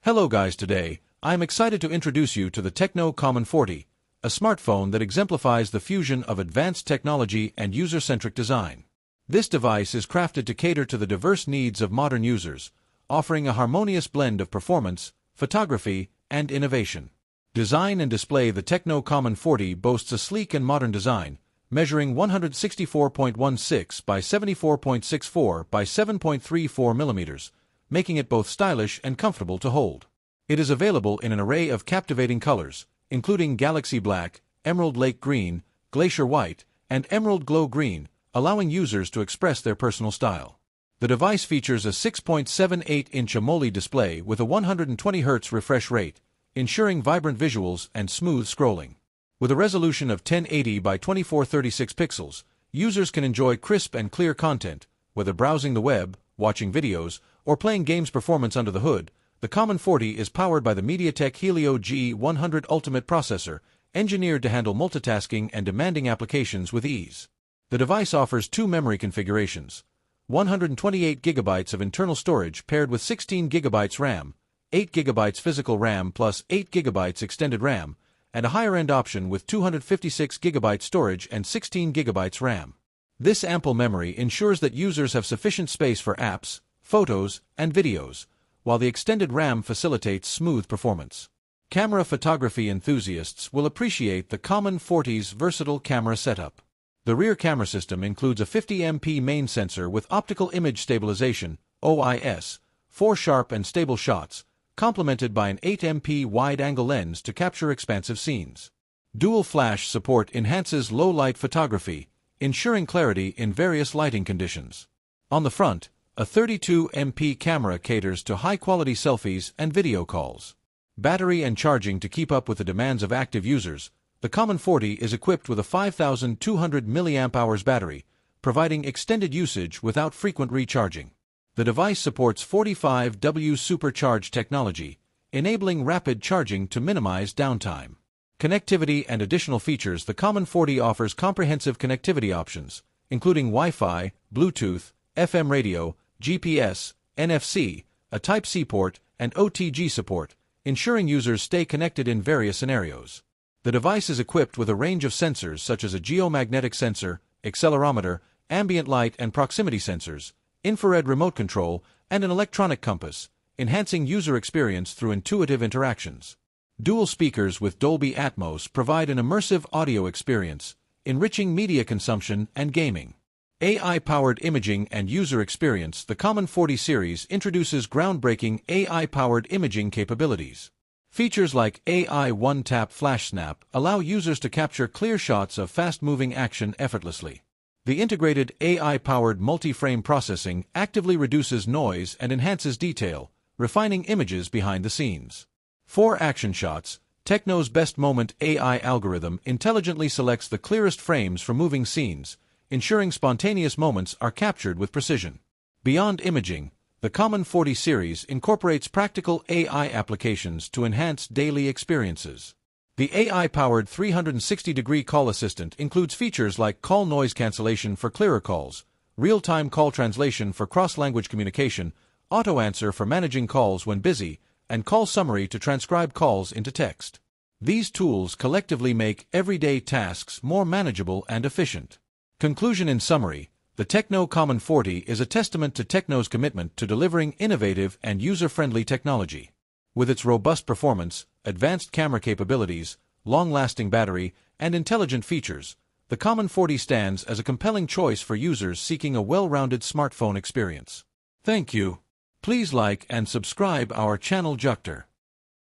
Hello guys, today I am excited to introduce you to the Tecno Camon 40, a smartphone that exemplifies the fusion of advanced technology and user-centric design. This device is crafted to cater to the diverse needs of modern users, offering a harmonious blend of performance, photography, and innovation. Design and display. The Tecno Camon 40 boasts a sleek and modern design, measuring 164.16 by 74.64 by 7.34 millimeters, making it both stylish and comfortable to hold. It is available in an array of captivating colors, including Galaxy Black, Emerald Lake Green, Glacier White, and Emerald Glow Green, allowing users to express their personal style. The device features a 6.78-inch AMOLED display with a 120 Hz refresh rate, ensuring vibrant visuals and smooth scrolling. With a resolution of 1080 by 2436 pixels, users can enjoy crisp and clear content, whether browsing the web, watching videos, or playing games. Performance. Under the hood, the Camon 40 is powered by the MediaTek Helio G100 Ultimate processor, engineered to handle multitasking and demanding applications with ease. The device offers two memory configurations: 128 GB of internal storage paired with 16 GB RAM, 8 GB physical RAM plus 8 GB extended RAM, and a higher-end option with 256 GB storage and 16 GB RAM. This ample memory ensures that users have sufficient space for apps, photos, and videos, while the extended RAM facilitates smooth performance. Camera. Photography enthusiasts will appreciate the Camon 40's versatile camera setup. The rear camera system includes a 50MP main sensor with optical image stabilization, OIS, for sharp and stable shots, complemented by an 8MP wide-angle lens to capture expansive scenes. Dual flash support enhances low-light photography, ensuring clarity in various lighting conditions. On the front, a 32MP camera caters to high-quality selfies and video calls. Battery and charging. To keep up with the demands of active users, the Camon 40 is equipped with a 5200 mAh battery, providing extended usage without frequent recharging. The device supports 45W supercharge technology, enabling rapid charging to minimize downtime. Connectivity and additional features. The Camon 40 offers comprehensive connectivity options, including Wi-Fi, Bluetooth, FM radio, GPS, NFC, a Type-C port, and OTG support, ensuring users stay connected in various scenarios. The device is equipped with a range of sensors such as a geomagnetic sensor, accelerometer, ambient light and proximity sensors, infrared remote control, and an electronic compass, enhancing user experience through intuitive interactions. Dual speakers with Dolby Atmos provide an immersive audio experience, enriching media consumption and gaming. AI-powered imaging and user experience. The Camon 40 series introduces groundbreaking AI-powered imaging capabilities. Features like AI One-Tap Flash Snap allow users to capture clear shots of fast-moving action effortlessly. The integrated AI-powered multi-frame processing actively reduces noise and enhances detail, refining images behind the scenes. For action shots, Tecno's Best Moment AI algorithm intelligently selects the clearest frames for moving scenes, ensuring spontaneous moments are captured with precision. Beyond imaging, the Camon 40 series incorporates practical AI applications to enhance daily experiences. The AI-powered 360-degree call assistant includes features like call noise cancellation for clearer calls, real-time call translation for cross-language communication, auto-answer for managing calls when busy, and call summary to transcribe calls into text. These tools collectively make everyday tasks more manageable and efficient. Conclusion. In summary, the Tecno Camon 40 is a testament to Tecno's commitment to delivering innovative and user-friendly technology. With its robust performance, advanced camera capabilities, long-lasting battery, and intelligent features, the Camon 40 stands as a compelling choice for users seeking a well-rounded smartphone experience. Thank you. Please like and subscribe our channel Jucter.